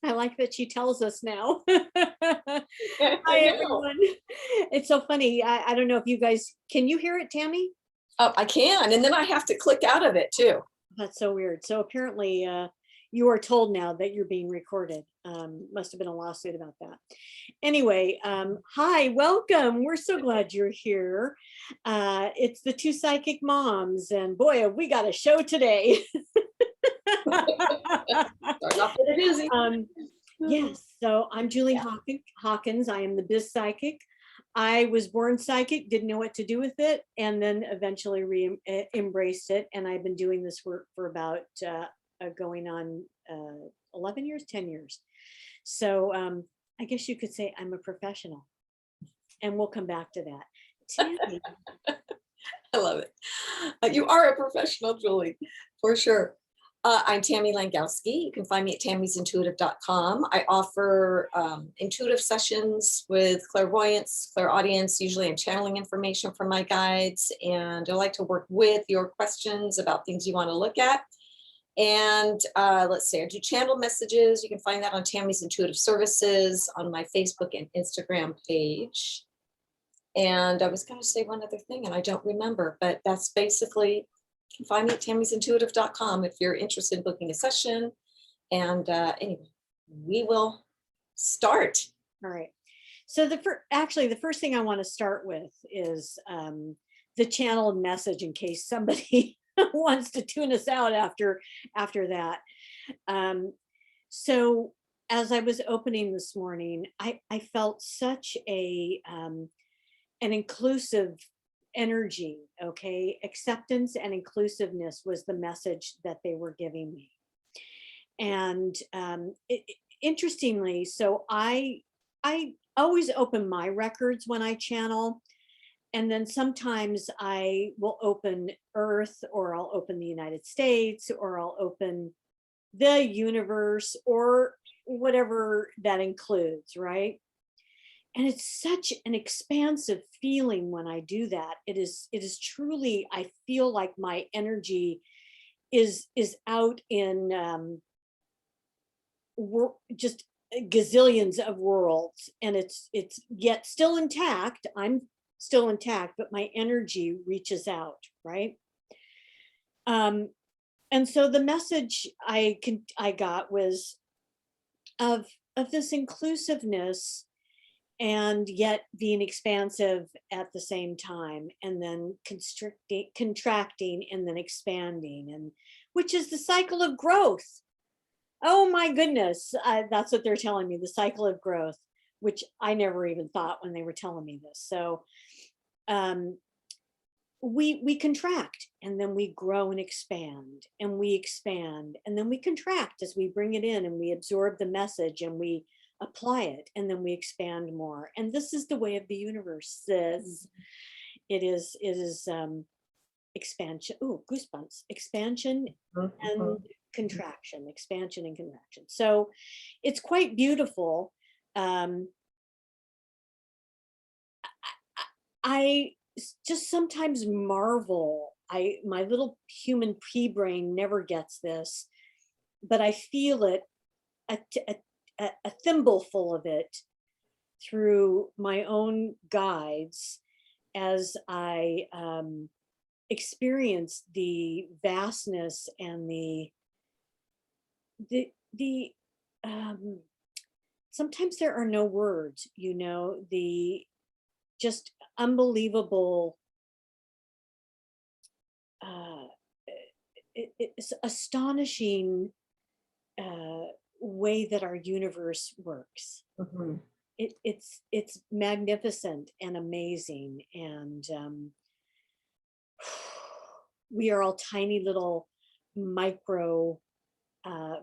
I like that she tells us now. I Hi, know. everyone. It's so funny. I don't know if you guys, can you hear it, Tammy? Oh, I can, and then I have to click out of it too. That's so weird. So apparently, you are told now that you're being recorded. Must have been a lawsuit about that. Anyway, hi, welcome. We're so glad you're here. It's the two psychic moms, and boy, have we got a show today. Start off with a doozy. um, yes, so I'm Julie Yeah. Hawkins. I am the biz psychic. I was born psychic, didn't know what to do with it, and then eventually embraced it. And I've been doing this work for about going on 11 years, 10 years. So I guess you could say I'm a professional, and we'll come back to that. Tammy, I love it. You are a professional, Julie, for sure. I'm Tammy Langowski. You can find me at tammysintuitive.com. I offer intuitive sessions with clairvoyance, clairaudience. Usually I'm channeling information from my guides, and I like to work with your questions about things you want to look at. And let's see, I do channel messages. You can find that on Tammy's Intuitive Services on my Facebook and Instagram page. And I was going to say one other thing and I don't remember, but that's basically, you can find me at tammysintuitive.com if you're interested in booking a session. And anyway, we will start. all right. So the first thing I want to start with is the channeled message in case somebody wants to tune us out after that. So as I was opening this morning, I felt such an inclusive energy. Okay, acceptance and inclusiveness was the message that they were giving me. And interestingly, so I always open my records when I channel, and then sometimes I will open Earth, or I'll open the United States, or I'll open the universe, or whatever that includes, right? And it's such an expansive feeling when I do that. It is truly, I feel like my energy is out in just gazillions of worlds, and it's yet still intact. I'm still intact, but my energy reaches out, right? um and so the message I got was of this inclusiveness, and yet being expansive at the same time, and then constricting, contracting, and then expanding, and which is the cycle of growth. Oh my goodness, that's what they're telling me, the cycle of growth, which I never even thought when they were telling me this. So um, we contract, and then we grow and expand, and then we contract as we bring it in, and we absorb the message, and we apply it, and then we expand more. And this is the way of the universe. Says it is expansion. Ooh, goosebumps. Expansion and contraction, expansion and contraction. So it's quite beautiful. Um, I just sometimes marvel. My little human pea brain never gets this, but I feel it, a, a thimbleful of it, through my own guides, as I experience the vastness and the um, sometimes there are no words, the just unbelievable, uh, it's astonishing way that our universe works. Mhm. It's magnificent and amazing, and we are all tiny little micro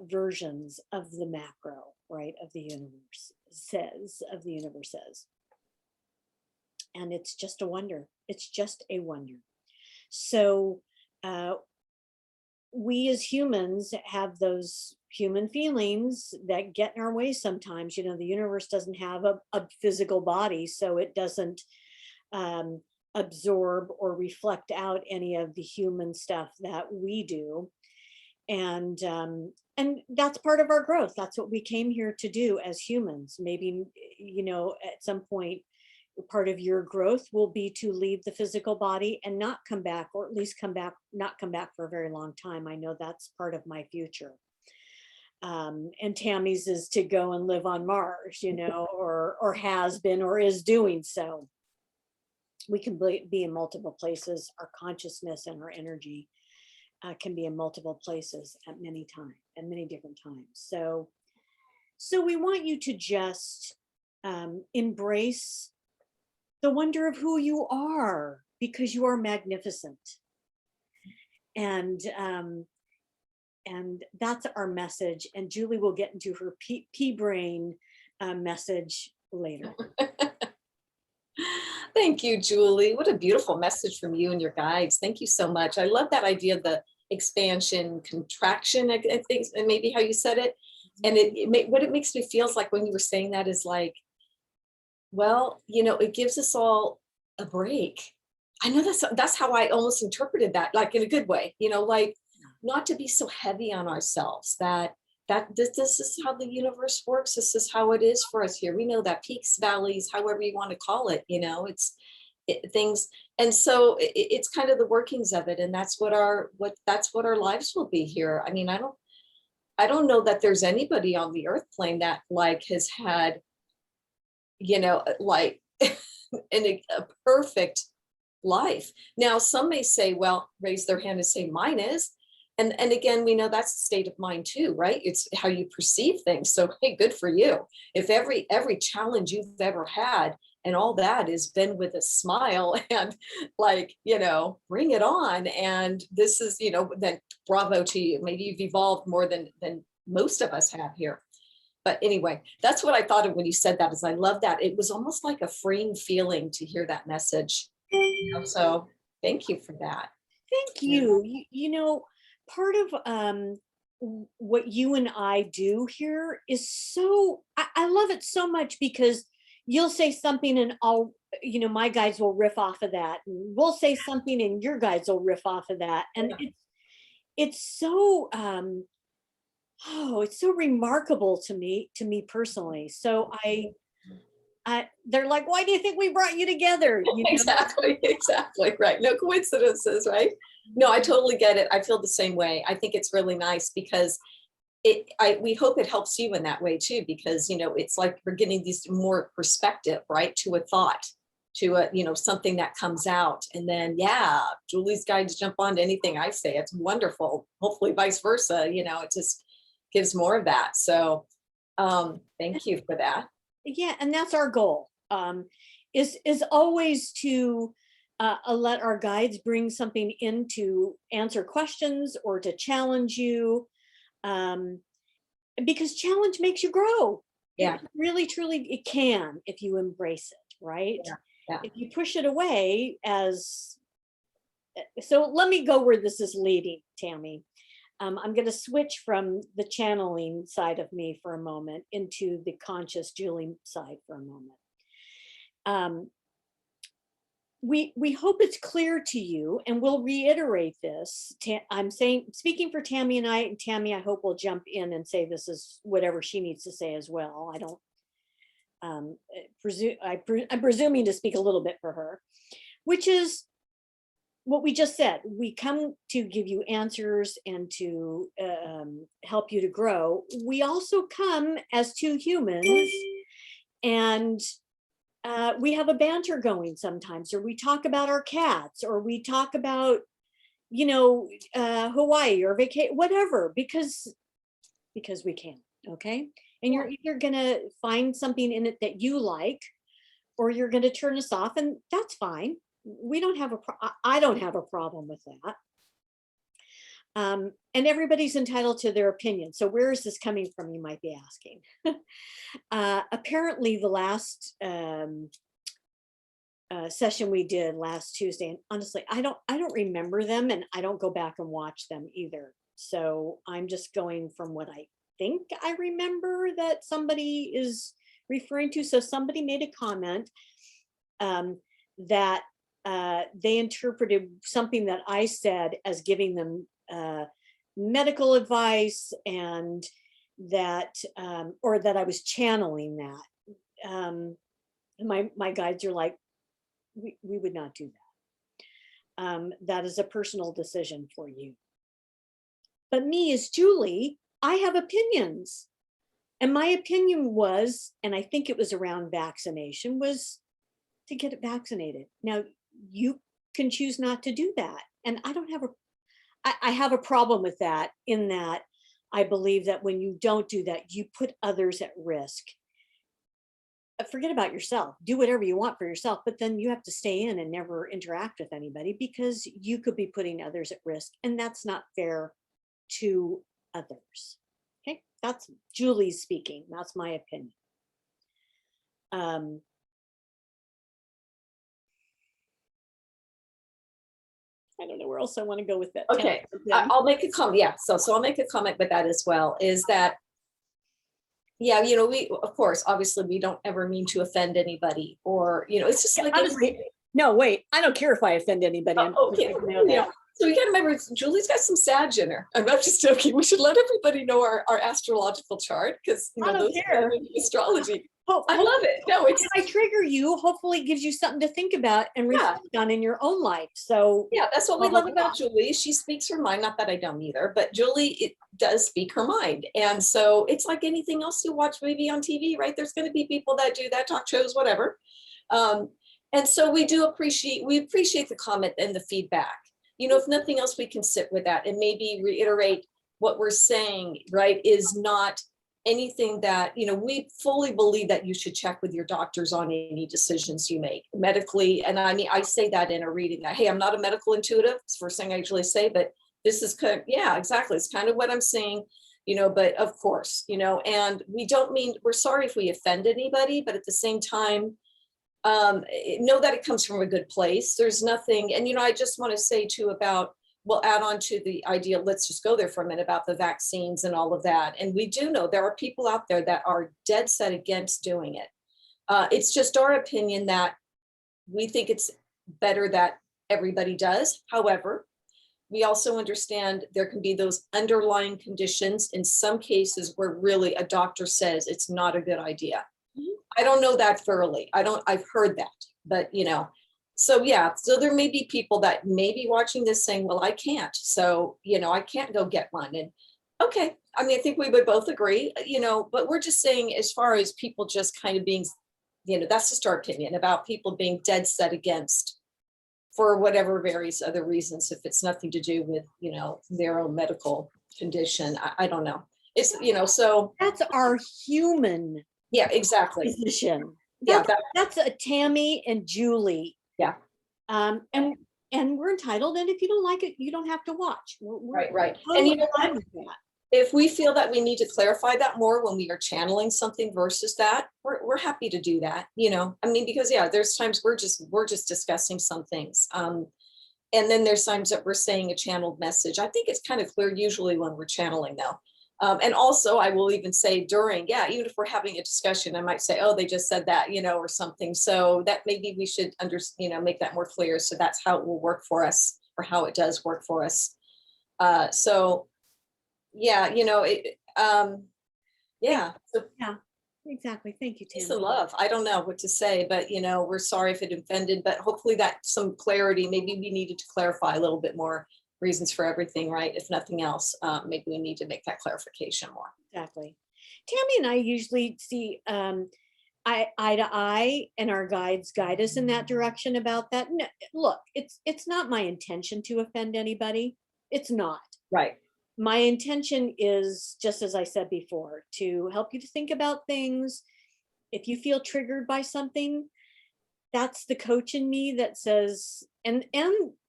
versions of the macro, right, of the universe. Says, and it's just a wonder. It's just a wonder. So uh, we as humans have those human feelings that get in our way sometimes. The universe doesn't have a physical body, so it doesn't um, absorb or reflect out any of the human stuff that we do. And that's part of our growth. That's what we came here to do as humans. Maybe, at some point, part of your growth will be to leave the physical body and not come back, or at least not come back for a very long time. I know that's part of my future. And Tammy's is to go and live on Mars, or has been or is doing so. We can be in multiple places. Our consciousness and our energy can be in multiple places at many different times. So we want you to just embrace the wonder of who you are, because you are magnificent. And that's our message. And Julie will get into her pea brain message later. Thank you, Julie. What a beautiful message from you and your guides. Thank you so much. I love that idea of the expansion, contraction, I think, and maybe how you said it. And what it makes me feel is like when you were saying that is like, well, it gives us all a break. I know that's how I almost interpreted that, like in a good way, like not to be so heavy on ourselves, that this is how the universe works. This is how it is for us here. We know that peaks, valleys, however you want to call it, it's things. And so it's kind of the workings of it. And that's what our lives will be here. I mean, I don't know that there's anybody on the earth plane that like has had, like a perfect life. Now, some may say, well, raise their hand and say mine is. And again, we know that's the state of mind too, right? It's how you perceive things. So, hey, good for you. If every challenge you've ever had and all that has been with a smile and like, bring it on. And this is, then bravo to you. Maybe you've evolved more than most of us have here. But anyway, that's what I thought of when you said that, is I love that. It was almost like a freeing feeling to hear that message. So thank you for that. Thank you. Part of what you and I do here is I love it so much, because you'll say something and my guides will riff off of that, and we'll say something and your guides will riff off of that. And it's so, it's so remarkable to me personally. So they're like, why do you think we brought you together? Exactly. Right. No coincidences, right? No, I totally get it. I feel the same way. I think it's really nice because we hope it helps you in that way too, because, it's like we're getting these more perspective, right? To a thought, to a, something that comes out. And then, yeah, Julie's guides jump on to anything I say. It's wonderful. Hopefully vice versa. It just gives more of that. So thank you for that. Yeah, and that's our goal, is always to let our guides bring something in to answer questions or to challenge you, because challenge makes you grow. Yeah. It really, truly, it can, if you embrace it, right? Yeah. If you push it away so let me go where this is leading, Tammy. I'm going to switch from the channeling side of me for a moment into the conscious Julie side for a moment. We hope it's clear to you, and we'll reiterate this. I'm speaking for Tammy and Tammy, I hope will jump in and say this is whatever she needs to say as well. I don't presume, I'm presuming to speak a little bit for her, which is what we just said. We come to give you answers and to help you to grow. We also come as two humans, and we have a banter going sometimes, or we talk about our cats, or we talk about, Hawaii or vacation, whatever, because we can, okay? And you're either gonna find something in it that you like, or you're gonna turn us off, and that's fine. We don't have I don't have a problem with that. And everybody's entitled to their opinion. So where is this coming from, you might be asking. Apparently the last session we did last Tuesday, and honestly, I don't remember them, and I don't go back and watch them either. So I'm just going from what I think I remember that somebody is referring to. So somebody made a comment that they interpreted something that I said as giving them medical advice, and that, or that I was channeling that. My guides are like, we would not do that. That is a personal decision for you. But me as Julie, I have opinions. And my opinion was, and I think it was around vaccination, was to get it vaccinated. Now, you can choose not to do that. And I don't have a, I have a problem with that, in that I believe that when you don't do that, you put others at risk. Forget about yourself. Do whatever you want for yourself, but then you have to stay in and never interact with anybody, because you could be putting others at risk, and that's not fair to others. Okay, that's Julie speaking. That's my opinion. I don't know where else I want to go with that. Okay, I'll make a comment. Yeah, so I'll make a comment with that as well, is that, yeah, you know, we, of course, obviously we don't ever mean to offend anybody, or, you know, it's just like, Honestly, no, wait, I don't care if I offend anybody. okay, yeah. So you got to remember, Julie's got some Sag in her. I'm not just joking. We should let everybody know our astrological chart, because, you know, I don't care. Astrology. I love it. No, it's, if I trigger you, hopefully it gives you something to think about and Yeah. reflect on in your own life. So yeah, that's what we blah, love blah, about Julie. She speaks her mind. Not that I don't either, but Julie, it does speak her mind. And so it's like anything else you watch maybe on TV, right? There's going to be people that do that, talk shows, whatever. And so we appreciate the comment and the feedback. You know, if nothing else, we can sit with that and maybe reiterate what we're saying, right, is not anything that, you know, we fully believe that you should check with your doctors on any decisions you make medically. And I mean, I say that in a reading that, hey, I'm not a medical intuitive. It's the first thing I usually say, but this is kind of, yeah, exactly. It's kind of what I'm saying, you know, but of course, you know, and we don't mean, we're sorry if we offend anybody, but at the same time, know that it comes from a good place. There's nothing, and, you know, I just want to say too about, we'll add on to the idea, let's just go there for a minute, about the vaccines and all of that. And we do know there are people out there that are dead set against doing it. It's just our opinion that we think it's better that everybody does. However, we also understand there can be those underlying conditions in some cases where really a doctor says it's not a good idea. I don't know that thoroughly. I've heard that, but, you know, so yeah, so there may be people that may be watching this saying, well, I can't. So, you know, I can't go get one. And okay, I mean, I think we would both agree, you know, but we're just saying, as far as people just kind of being, you know, that's just our opinion about people being dead set against, for whatever various other reasons, if it's nothing to do with, you know, their own medical condition. I don't know. It's, you know, so that's our human yeah, exactly. position. Yeah, That's a Tammy and Julie. Yeah. And we're entitled, and if you don't like it, you don't have to watch. Right. Totally, And you know fine what? with that. If we feel that we need to clarify that more when we are channeling something versus that, we're happy to do that, you know. I mean, because yeah, there's times we're just discussing some things. And then there's times that we're saying a channeled message. I think it's kind of clear usually when we're channeling, though. And also, I will even say during, yeah, even if we're having a discussion, I might say, oh, they just said that, you know, or something. So that maybe we should make that more clear. So that's how it will work for us, or how it does work for us. So yeah, you know, yeah. So Yeah, exactly. Thank you, peace Tammy. and love. I don't know what to say, but, you know, we're sorry if it offended, but hopefully that some clarity, maybe we needed to clarify a little bit more reasons for everything, right? If nothing else, maybe we need to make that clarification more. Exactly. Tammy and I usually see eye to eye, and our guides guide us in that direction about that. No, look, it's not my intention to offend anybody. It's not. Right. My intention is, just as I said before, to help you to think about things. If you feel triggered by something, that's the coach in me that says, and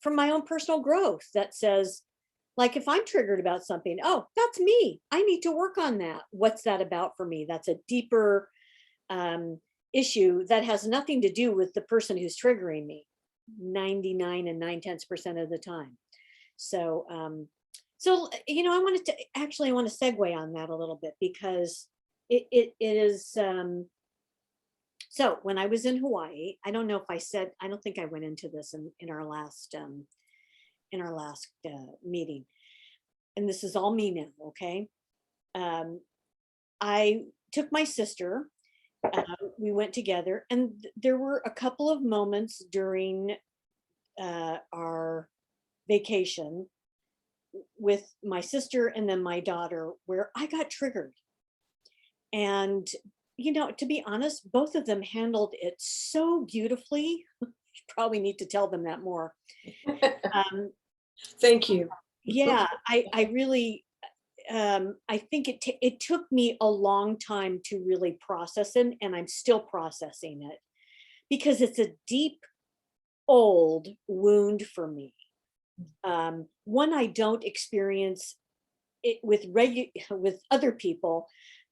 from my own personal growth, that says, like, if I'm triggered about something, oh, that's me. I need to work on that. What's that about for me? That's a deeper issue that has nothing to do with the person who's triggering me 99 and 9/10% of the time. So, you know, I want to segue on that a little bit, because it is, so when I was in Hawaii, I don't know if I don't think I went into this in our last meeting. and this is all me now, okay? Um, I took my sister, we went together, and there were a couple of moments during our vacation with my sister and then my daughter where I got triggered. And, to be honest, both of them handled it so beautifully. Probably need to tell them that more. Um, Thank you. yeah, I really, I think it took me a long time to really process it, and I'm still processing it because it's a deep, old wound for me. One I don't experience it with with other people,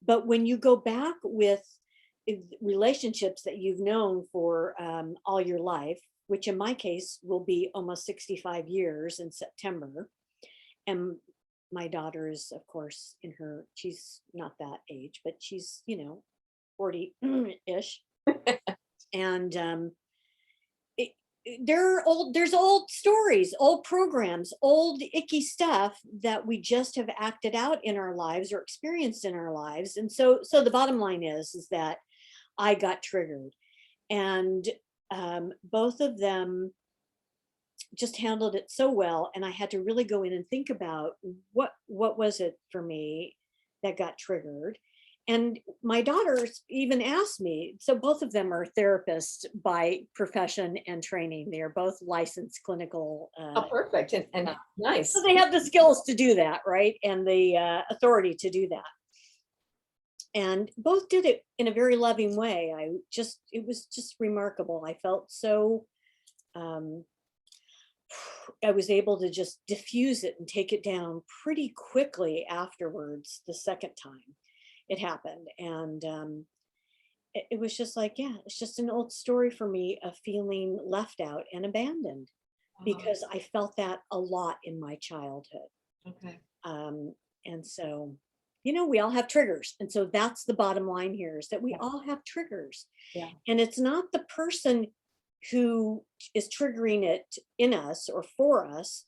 but when you go back with relationships that you've known for all your life, which in my case will be almost 65 years in September, and my daughter is, of course, she's not that age, but she's 40-ish, and there's old stories, old programs, old icky stuff that we just have acted out in our lives or experienced in our lives. And so the bottom line is that I got triggered, and both of them just handled it so well, and I had to really go in and think about what was it for me that got triggered. And my daughters even asked me, so both of them are therapists by profession and training. They are both licensed clinical, Oh, perfect. And nice. so they have the skills to do that, right? And the authority to do that. And both did it in a very loving way. It was just remarkable. I felt so, um, I was able to just diffuse it and take it down pretty quickly afterwards, the second time it happened. And it was just like, yeah, it's just an old story for me of feeling left out and abandoned because I felt that a lot in my childhood. Okay. And so, we all have triggers. And so that's the bottom line here, is that we all have triggers. Yeah. And it's not the person who is triggering it in us or for us.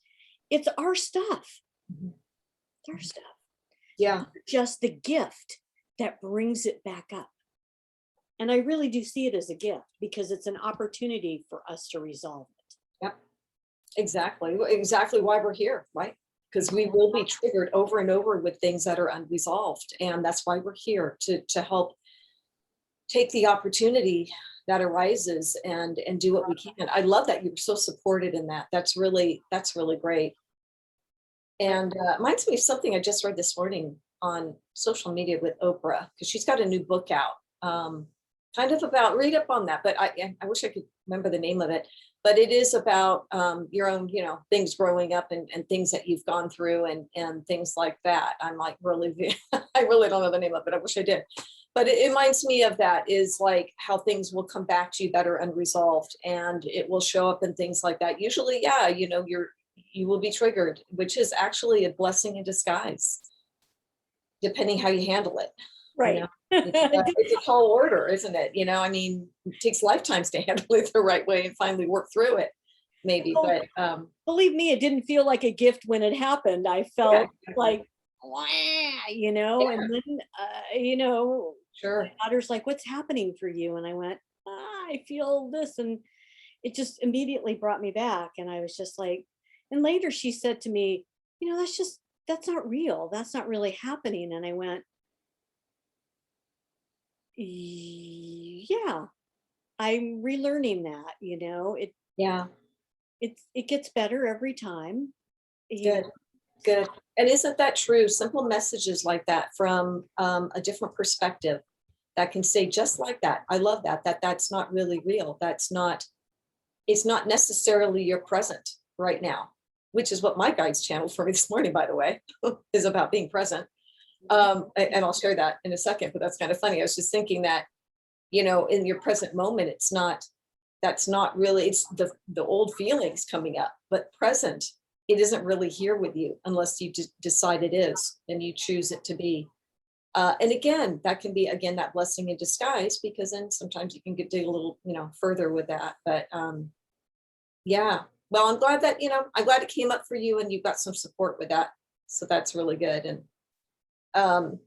It's our stuff. Mhm. It's our stuff. Yeah. Just the gift that brings it back up. And I really do see it as a gift because it's an opportunity for us to resolve it. Yep. Exactly. Exactly why we're here, right? Because we will be triggered over and over with things that are unresolved. And that's why we're here to help take the opportunity that arises and do what we can. I love that you were so supported in that. That's really great. And reminds me of something I just read this morning on social media with Oprah, because she's got a new book out, kind of about, read up on that, but I wish I could remember the name of it, but it is about your own, things growing up and things that you've gone through and things like that. I'm like, really, I really don't know the name of it. I wish I did. But it reminds me of that, is like how things will come back to you that are unresolved, and it will show up in things like that. Usually, yeah, you will be triggered, which is actually a blessing in disguise, depending how you handle it. Right. It's a tall order, isn't it? I mean, it takes lifetimes to handle it the right way and finally work through it, maybe. Oh, But believe me, it didn't feel like a gift when it happened. I felt exactly. like, wah, and then, Sure. my daughter's like, what's happening for you? And I went, I feel this. And it just immediately brought me back. And I was just like, and later she said to me, that's not real. That's not really happening. And I went, yeah, I'm relearning that, Yeah. it gets better every time. Good. Good. And isn't that true? Simple messages like that from a different perspective that can say just like that. I love that's not really real. It's not necessarily your present right now, which is what my guides channeled for me this morning, by the way, is about being present. And I'll share that in a second, but that's kind of funny. I was just thinking that, in your present moment, that's not really, it's the old feelings coming up, but present, it isn't really here with you unless you decide it is and you choose it to be. And again, that can be, that blessing in disguise, because then sometimes you can dig a little, further with that. But yeah, well, I'm glad that, I'm glad it came up for you and you got some support with that. So that's really good. And um,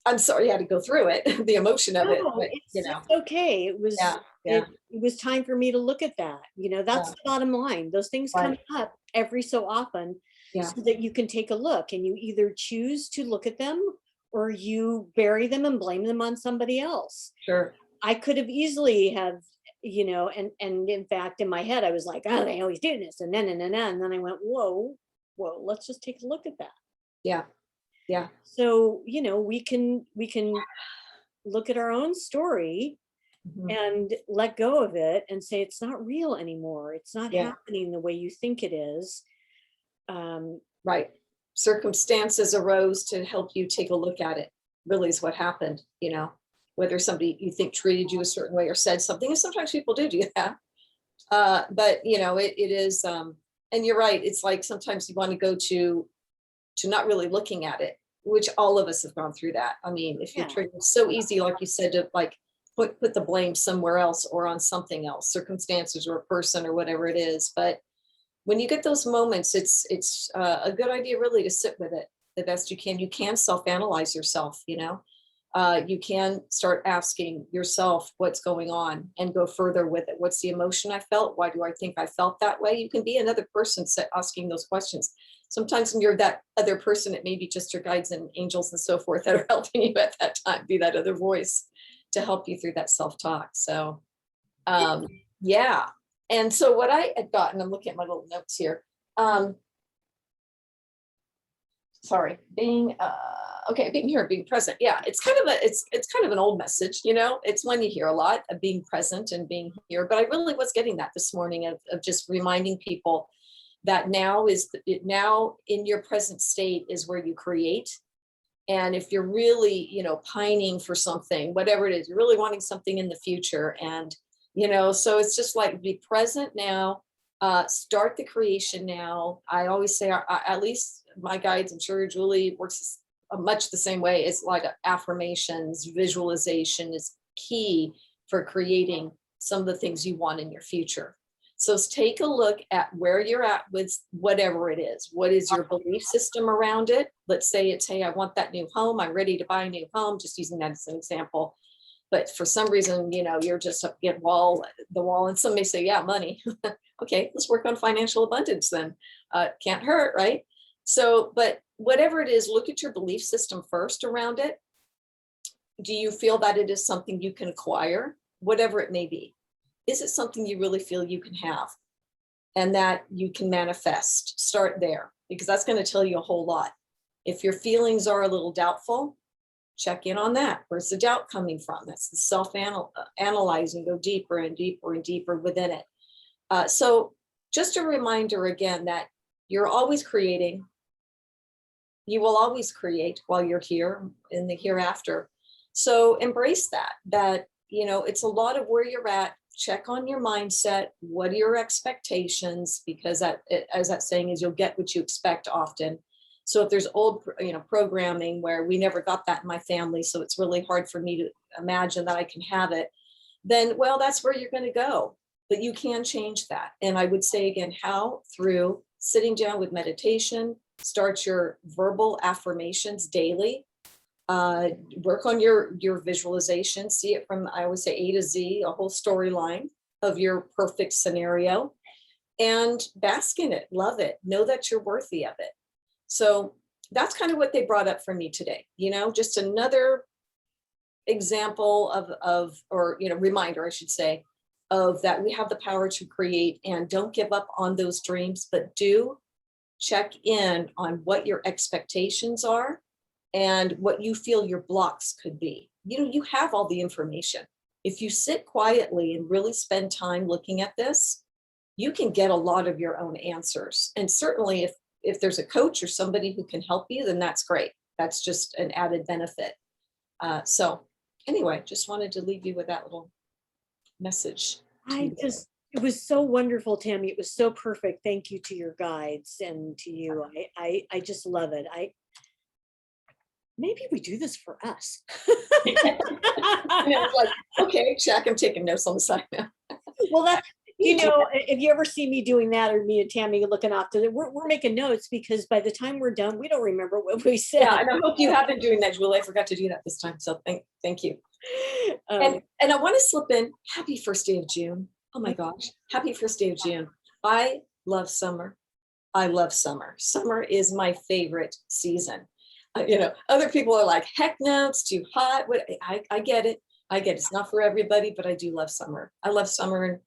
I'm sorry you had to go through it, the emotion of it, No, but it's okay. It was, yeah, yeah, it was time for me to look at that. You know, that's yeah, the bottom line. Those things come right, up every so often yeah, so that you can take a look and you either choose to look at them or you bury them and blame them on somebody else. sure, I could have easily have, you know, and in fact, in my head, I was like, oh, they always do this, and then I went, whoa, let's just take a look at that. yeah, yeah, So, you know, we can look at our own story mhm, and let go of it and say it's not real anymore. It's not yeah, happening the way you think it is. Um, right. Circumstances arose to help you take a look at it, really is what happened, whether somebody you think treated you a certain way or said something, and sometimes people do that. But it is, and you're right. It's like sometimes you want to go to not really looking at it, which all of us have gone through that. I mean, if you're yeah, triggered, it's so easy, like you said, to like put the blame somewhere else or on something else, circumstances or a person or whatever it is. But when you get those moments, it's a good idea really to sit with it the best you can. You can self-analyze yourself, you can start asking yourself what's going on and go further with it. What's the emotion I felt? Why do I think I felt that way? You can be another person asking those questions. Sometimes when you're that other person, it may be just your guides and angels and so forth that are helping you at that time, be that other voice to help you through that self-talk. So um, yeah. And so what I had gotten, I'm looking at my little notes here. Um, sorry, being here, being present. Yeah, it's kind of it's kind of an old message, it's one you hear a lot of being present and being here. But I really was getting that this morning of just reminding people that now in your present state is where you create. And if you're really, pining for something, whatever it is, you're really wanting something in the future. And, so it's just like be present now, start the creation now. I always say, at least my guides, I'm sure Julie works much the same way. It's like affirmations, visualization is key for creating some of the things you want in your future. So take a look at where you're at with whatever it is. What is your belief system around it? Let's say it's, hey, I want that new home. I'm ready to buy a new home, just using that as an example. But for some reason, you're just up against the wall. And some may say, yeah, money. Okay, let's work on financial abundance then. Can't hurt, right? So, but whatever it is, look at your belief system first around it. Do you feel that it is something you can acquire, whatever it may be? Is it something you really feel you can have and that you can manifest? Start there, because that's going to tell you a whole lot. If your feelings are a little doubtful, check in on that. Where's the doubt coming from? That's the self-analyzing, go deeper and deeper and deeper within it. So just a reminder again that you're always creating. You will always create while you're here in the hereafter. So embrace that, it's a lot of where you're at. Check on your mindset. What are your expectations? Because as that saying is, you'll get what you expect often. So if there's old, programming where we never got that in my family, so it's really hard for me to imagine that I can have it, then, well, that's where you're going to go. But you can change that. And I would say again, how? Through sitting down with meditation, start your verbal affirmations daily. Work on your visualization, see it from, I always say, A to Z, a whole storyline of your perfect scenario, and bask in it, love it, know that you're worthy of it. So that's kind of what they brought up for me today, just another example or reminder, I should say, of that we have the power to create, and don't give up on those dreams, but do check in on what your expectations are and what you feel your blocks could be. You have all the information. If you sit quietly and really spend time looking at this, you can get a lot of your own answers. And certainly if there's a coach or somebody who can help you, then that's great. That's just an added benefit. So anyway, just wanted to leave you with that little message. it was so wonderful, Tammy. It was so perfect. Thank you to your guides and to you. I just love it. Maybe we do this for us. And I was like, okay, check, I'm taking notes on the side now. Well, if you ever see me doing that, or me and Tammy looking off to we're making notes, because by the time we're done, we don't remember what we said. Yeah, and I hope you have been doing that, Julie. I forgot to do that this time, so thank you. And I want to slip in, happy first day of June. Oh my gosh, happy first day of June. I love summer. I love summer. Summer is my favorite season. Other people are like, heck no, it's too hot. I get it. I get it. It's not for everybody, but I do love summer. I love summer, and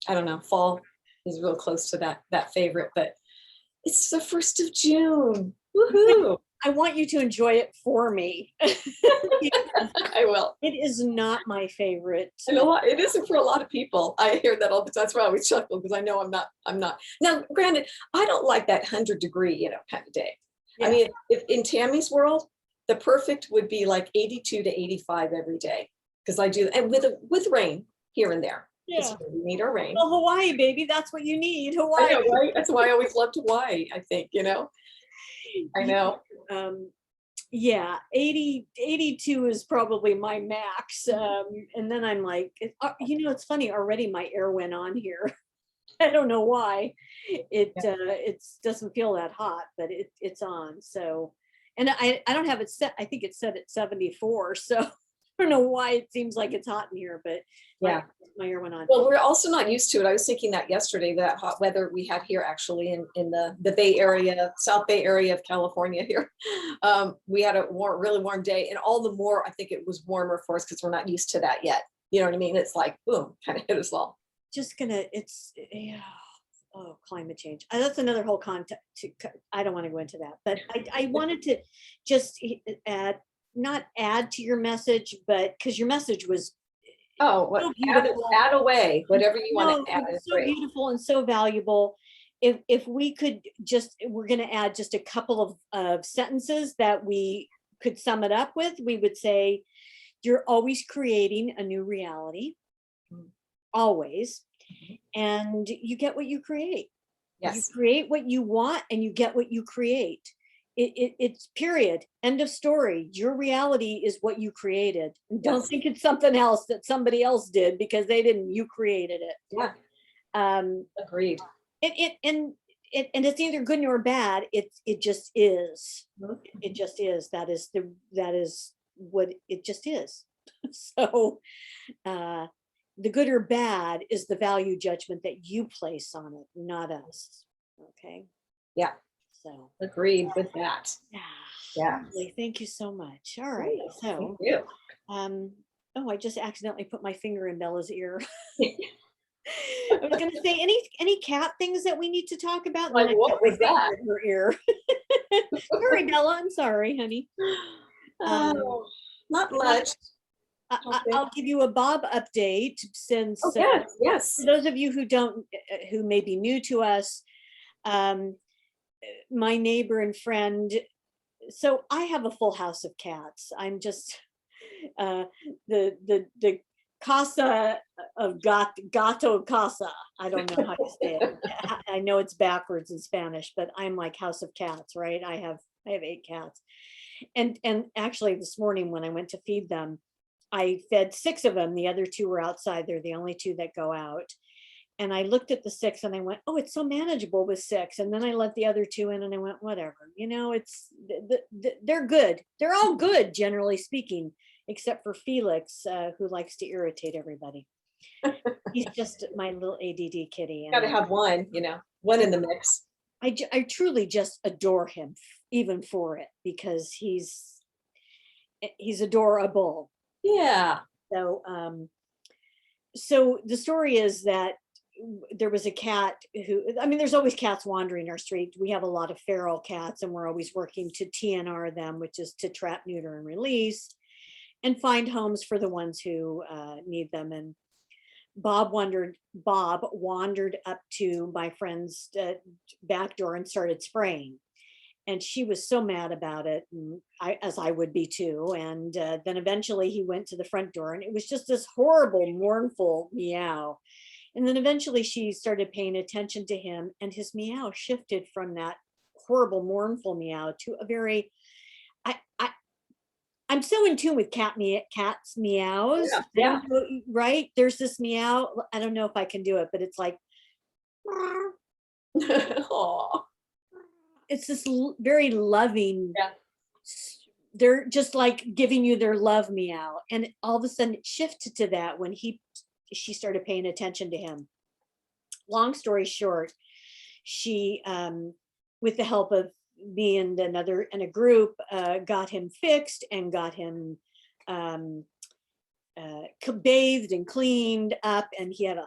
I don't know, fall is real close to that favorite, but it's the 1st of June. Woohoo. I want you to enjoy it for me. I will. It is not my favorite. And it isn't for a lot of people. I hear that all the time. That's why I always chuckle, because I know I'm not. Now, granted, I don't like that 100-degree, kind of day. Yeah. I mean, if in Tammy's world, the perfect would be like 82 to 85 every day, because I do, and with rain here and there. Yeah, we need our rain. Well, Hawaii, baby, that's what you need. Hawaii. I know, right? That's why I always loved Hawaii. I think, I know. Yeah, 82 is probably my max. And then I'm like, it's funny, already my air went on here. I don't know why. It doesn't feel that hot, but it's on. So, and I don't have it set. I think it's set at 74. So I don't know why it seems like it's hot in here, but yeah, my air went on. Well, we're also not used to it. I was thinking that yesterday, that hot weather we had here actually in the Bay Area, South Bay area of California here. We had a really warm day, and all the more I think it was warmer for us because we're not used to that yet. You know what I mean? It's like, boom, kind of hit us all. Climate change. That's another whole context. I don't want to go into that, but I wanted to just not add to your message, but because your message was so add away whatever you want to add. It's so beautiful and so valuable. If we could we're going to add just a couple of sentences that we could sum it up with. We would say, you're always creating a new reality, always, and you get what you create. Yes. You create what you want, and you get what you create. It's period. End of story. Your reality is what you created. And don't think it's something else that somebody else did, because they didn't. You created it. Yeah. Agreed. And it's neither good nor bad. It just is. It just is. That is what it just is. So the good or bad is the value judgment that you place on it, not us. Okay. Yeah. So agreed with that. Yeah. Thank you so much. All right. So thank you. I just accidentally put my finger in Bella's ear. I was going to say any cat things that we need to talk about. Like, what was that? In her ear. Sorry, Bella. I'm sorry, honey. Not much. I'll give you a Bob update, since yes. For those of you who may be new to us, my neighbor and friend. So I have a full house of cats. I'm just the casa of gato casa. I don't know how to say it. I know it's backwards in Spanish, but I'm like house of cats, right? I have 8 cats, and actually this morning when I went to feed them, I fed 6 of them. The other 2 were outside. They're the only 2 that go out. And I looked at the 6 and I went, oh, it's so manageable with 6. And then I let the other 2 in and I went, whatever, they're good. They're all good, generally speaking, except for Felix, who likes to irritate everybody. He's just my little ADD kitty. Got to have one in the mix. I truly just adore him, even for it, because he's adorable. Yeah. So the story is that there was a cat there's always cats wandering our street. We have a lot of feral cats, and we're always working to TNR them, which is to trap, neuter, and release, and find homes for the ones who need them. And Bob wandered up to my friend's back door and started spraying. And she was so mad about it, and as I would be too. And then eventually he went to the front door, and it was just this horrible, mournful meow. And then eventually she started paying attention to him, and his meow shifted from that horrible, mournful meow to a very, I I'm so in tune with cats meows. Yeah, I yeah. don't know, right? There's this meow. I don't know if I can do it, but it's like, Aw, it's this very loving, yeah. they're just like giving you their love meow. And all of a sudden it shifted to that when she started paying attention to him. Long story short, she, with the help of me and another and a group, got him fixed and got him um, bathed and cleaned up, and he had a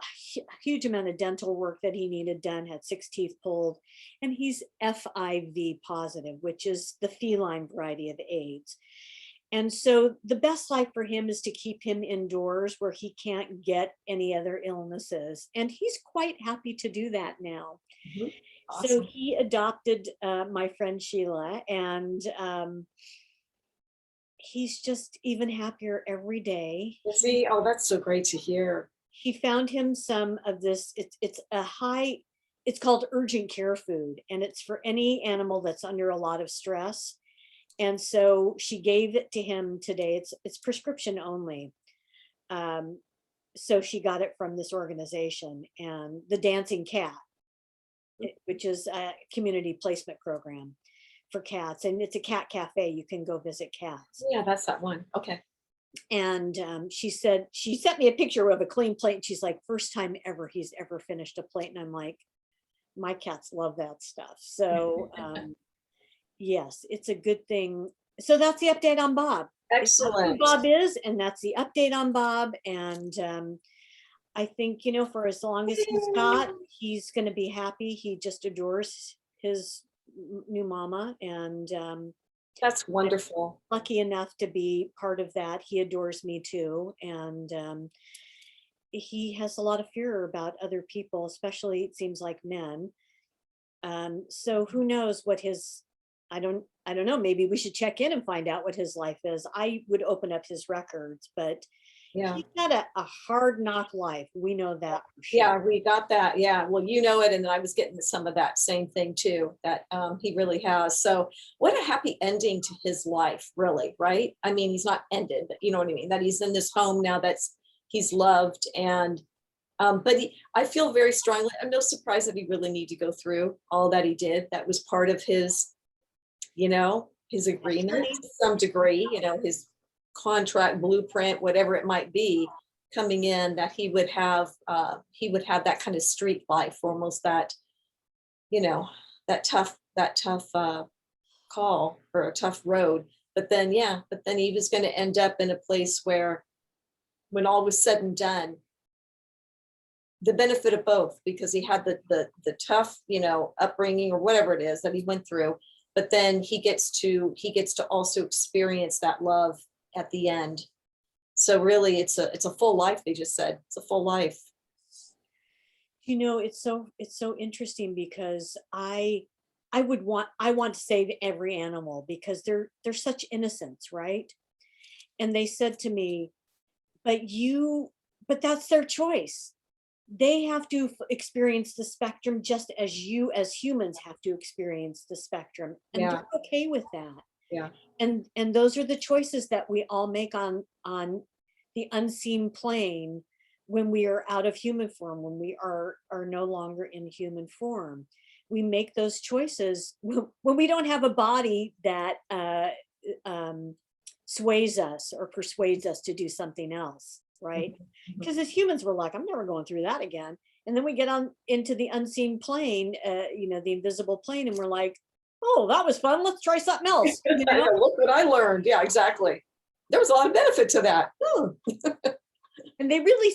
huge amount of dental work that he needed done, had 6 teeth pulled, and he's FIV positive, which is the feline variety of AIDS. And so the best life for him is to keep him indoors where he can't get any other illnesses. And he's quite happy to do that now. Mhm. So Awesome. he adopted my friend Sheila, and he's just even happier every day. See, oh, that's so great to hear. He found him some of this, it's called urgent care food, and it's for any animal that's under a lot of stress. And so she gave it to him today. It's prescription only. Um, so she got it from this organization, and the Dancing Cat, which is a community placement program for cats, and it's a cat cafe. You can go visit cats. Yeah, that's that one. Okay. And she said, she sent me a picture of a clean plate, and she's like, first time ever he's ever finished a plate. And I'm like, my cats love that stuff. So yes, it's a good thing. So that's the update on Bob. That's who Excellent. Bob is, and that's the update on Bob. And I think, for as long as he's going to be happy. He just adores his new mama, and That's wonderful. lucky enough to be part of that. He adores me too, and he has a lot of fear about other people, especially it seems like men. So who knows what his, I don't know, maybe we should check in and find out what his life is. I would open up his records, but Yeah. he's had a hard knock life. We know that for sure. Yeah, we got that. Yeah. Well, you know it. And then I was getting some of that same thing too, that he really has. So what a happy ending to his life, really, right? I mean, he's not ended, but you know what I mean? That he's in this home now he's loved. And but I feel very strongly, I'm no surprise that he really needed to go through all that he did. That was part of his, his agreement to some degree, his contract, blueprint, whatever it might be, coming in, that he would have that kind of street life, almost that, that tough call, or a tough road. But then he was going to end up in a place where, when all was said and done, the benefit of both, because he had the tough, upbringing or whatever it is that he went through, but then he gets to also experience that love at the end. So really, it's a full life. They just said it's a full life. It's so interesting, because I want to save every animal, because they're such innocents, right? And they said to me, but that's their choice. They have to experience the spectrum just as you as humans have to experience the spectrum, and Yeah. they're okay with that. Yeah. And those are the choices that we all make on the unseen plane, when we are out of human form, when we are no longer in human form. We make those choices when we don't have a body that um, sways us or persuades us to do something else, right? Mhm. Because as humans, we're like, I'm never going through that again. And then we get on into the unseen plane, the invisible plane, and we're like, oh, that was fun. Let's try something else. I know, look what I learned. Yeah, exactly. There was a lot of benefit to that. And they really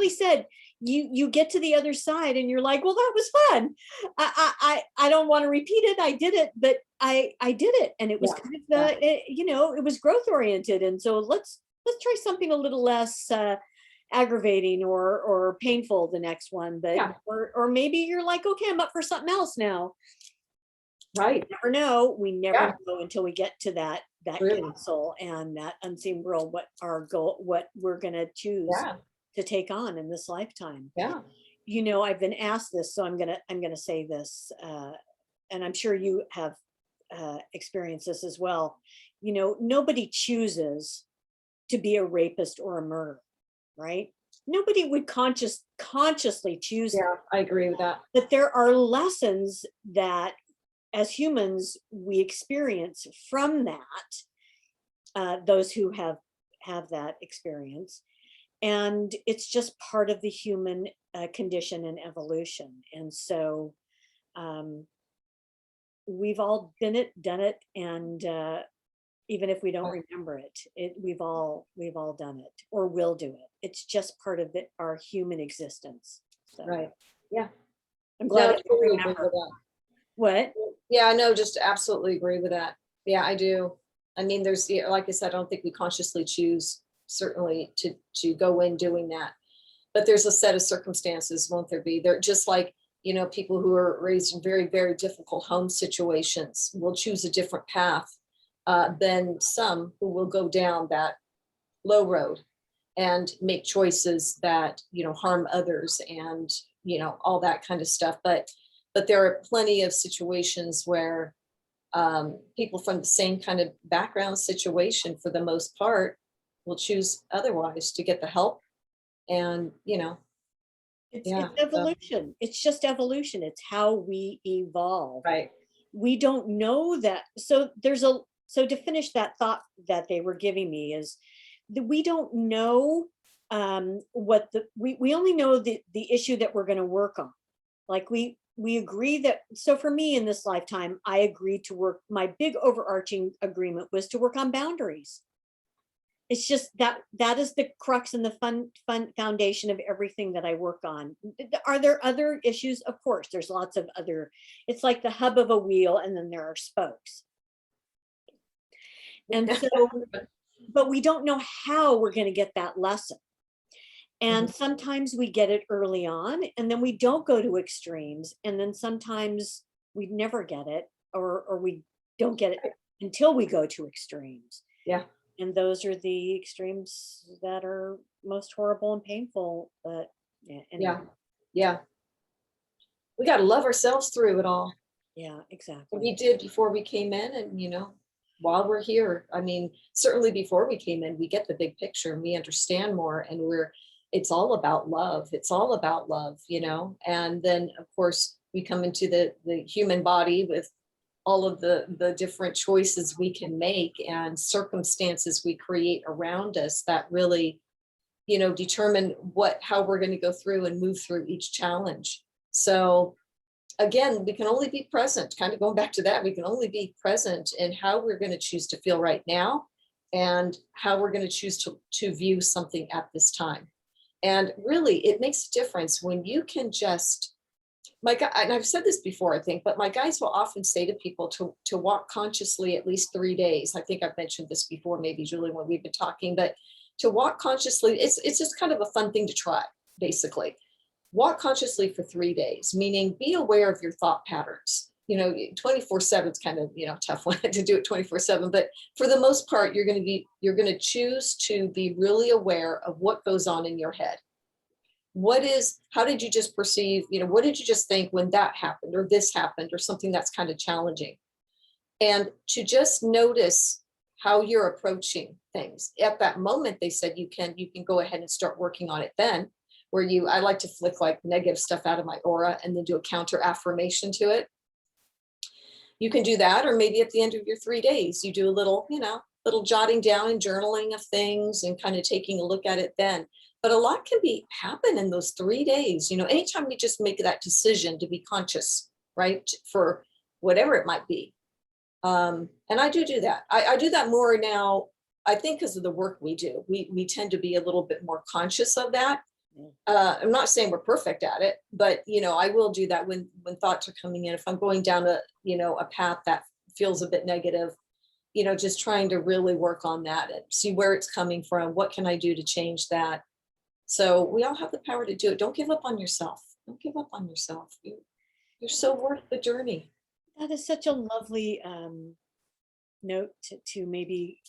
said, you get to the other side and you're like, well, that was fun. I don't want to repeat it. I did it, but I did it, and it was Yeah, kind of yeah. it was growth oriented. And so let's try something a little less aggravating or painful the next one. But Yeah. or maybe you're like, okay, I'm up for something else now. Right. Never know. We never Yeah. know until we get to that Really. council and that unseen world, what our goal, what we're going to choose Yeah. to take on in this lifetime. Yeah. I've been asked this, so I'm gonna say this, and I'm sure you have experienced this as well. You know, nobody chooses to be a rapist or a murderer, right? Nobody would consciously choose that. Yeah, I agree with that. But there are lessons that as humans we experience from that, those who have that experience, and it's just part of the human condition and evolution. And so we've all done it, and even if we don't remember it, we've all done it or will do it. It's just part of our human existence. So Right. Yeah. I'm No, glad I that you totally agree remember. with that. What? Yeah, I know, just absolutely agree with that. Yeah, I do. I mean, there's, yeah, like I said, I don't think we consciously choose certainly to go in doing that. But there's a set of circumstances, won't there be? They're just like, you know, people who are raised in very, very difficult home situations will choose a different path than some who will go down that low road and make choices that, you know, harm others and, you know, all that kind of stuff. But there are plenty of situations where people from the same kind of background situation, for the most part, will choose otherwise to get the help. And, you know, It's yeah, evolution. It's just evolution. It's how we evolve. right. We don't know that. So to finish that thought that they were giving me is that we don't know what we only know the issue that we're going to work on. Like we agree that, so for me in this lifetime, I agreed to work, my big overarching agreement was to work on boundaries. It's just that is the crux and the fun foundation of everything that I work on. Are there other issues? Of course, there's lots of other, it's like the hub of a wheel and then there are spokes. And so, but we don't know how we're going to get that lesson. And Mhm. sometimes we get it early on and then we don't go to extremes. And then sometimes we never get it, or we don't get it until we go to extremes. Yeah, And those are the extremes that are most horrible and painful. But yeah, anyway. yeah, yeah. We got to love ourselves through it all. Yeah, We exactly. did before we came in, and, you know, while we're here. I mean, certainly before we came in, we get the big picture and we understand more, and it's all about love. It's all about love, you know. And then of course we come into the human body with all of the different choices we can make and circumstances we create around us that really, you know, determine how we're going to go through and move through each challenge. So again, we can only be present, kind of going back to that, we can only be present in how we're going to choose to feel right now and how we're going to choose to view something at this time. And really, it makes a difference when you can just, my guy, and I've said this before, I think, but my guys will often say to people to walk consciously at least 3 days. I think I've mentioned this before, maybe Julie, when we've been talking, but to walk consciously, it's just kind of a fun thing to try, basically. Walk consciously for 3 days, meaning be aware of your thought patterns. You know, 24/7 is kind of, you know, tough one to do it 24/7, but for the most part, you're going to choose to be really aware of what goes on in your head. How did you just perceive, you know, what did you just think when that happened or this happened or something that's kind of challenging? And to just notice how you're approaching things at that moment. They said you can go ahead and start working on it then, where I like to flick like negative stuff out of my aura and then do a counter affirmation to it. You can do that, or maybe at the end of your 3 days you do a little, you know, little jotting down and journaling of things and kind of taking a look at it then. But a lot can happen in those 3 days. You know, anytime you just make that decision to be conscious, right, for whatever it might be. And I do that. I do that more now. I think because of the work we do, we tend to be a little bit more conscious of that. I'm not saying we're perfect at it, but, you know, I will do that when thoughts are coming in. If I'm going down a path that feels a bit negative, you know, just trying to really work on that and see where it's coming from. What can I do to change that? So we all have the power to do it. Don't give up on yourself. Don't give up on yourself. You're so worth the journey. That is such a lovely note to maybe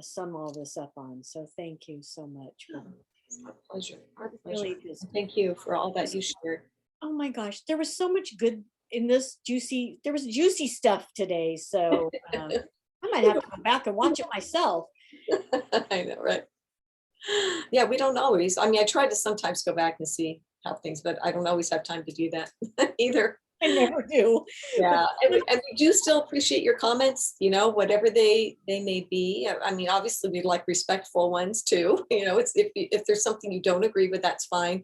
sum all this up on. So thank you so much for It's my pleasure. Our it pleasure. really is. And thank you for all that you shared. Oh my gosh, there was so much good in this juicy, there was juicy stuff today. So I might have to go back and watch it myself. I know, right? Yeah, we don't always. I mean, I try to sometimes go back and see how things, but I don't always have time to do that either. I never do. Yeah, and we do still appreciate your comments, whatever they may be. I mean, obviously, we'd like respectful ones too. It's if there's something you don't agree with, that's fine.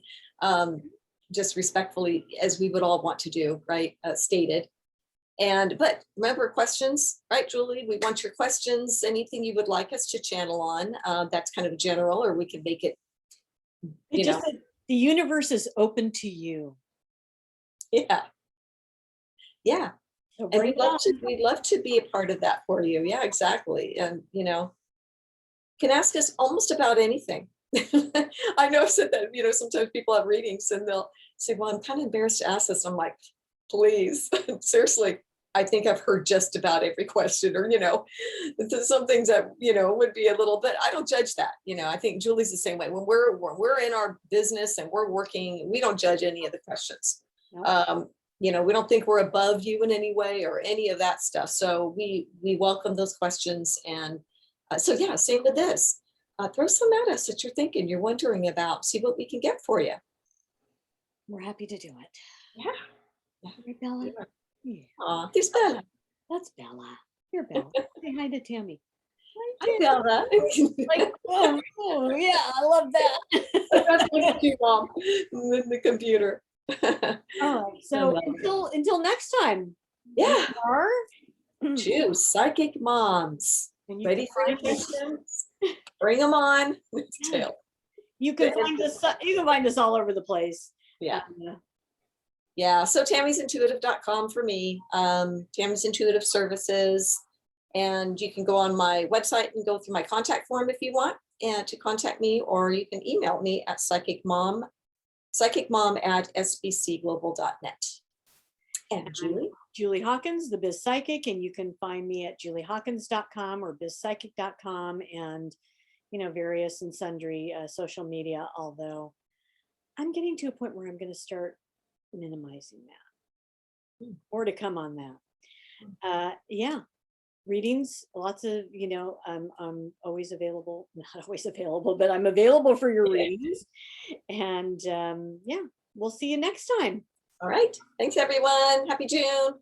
Just respectfully, as we would all want to do, right? Stated. But remember, questions, right, Julie? We want your questions, anything you would like us to channel on. That's kind of general, or we can make it, It just said, the universe is open to you. Yeah. Yeah. So And bring it on. we'd love to be a part of that for you. Yeah, exactly. And, can ask us almost about anything. I know I've said that, sometimes people have readings and they'll say, well, I'm kind of embarrassed to ask this. I'm like, please, seriously, I think I've heard just about every question, or, there's some things that, would be a little bit, I don't judge that. I think Julie's the same way. When we're in our business and we're working, we don't judge any of the questions. Nope. We don't think we're above you in any way or any of that stuff. So we welcome those questions. And so, yeah, same with this. Throw some at us that you're thinking, you're wondering about, see what we can get for you. We're happy to do it. Yeah. Right, Bella? Yeah. There's Bella. That's Bella. You're Bella. Say hi to Tammy. Hi, Bella. Like, oh, yeah, I love that. That's what you mom in the computer. All right. So until next time. Yeah. Are 2 psychic moms. and you Ready can for your find us- questions? Bring them on. Yeah. You can find us. You can find us all over the place. Yeah. Yeah. So tammy'sintuitive.com for me. Tammy's Intuitive Services. And you can go on my website and go through my contact form if you want and to contact me, or you can email me at psychicmom@sbcglobal.net. And Julie? Julie Hawkins, the Biz Psychic, and you can find me at juliehawkins.com or bizpsychic.com, and various and sundry social media, although I'm getting to a point where I'm going to start minimizing that. Or to come on that. Yeah. Readings, lots of, I'm always available, not always available, but I'm available for your readings. And yeah, we'll see you next time. All right. Thanks, everyone. Happy June.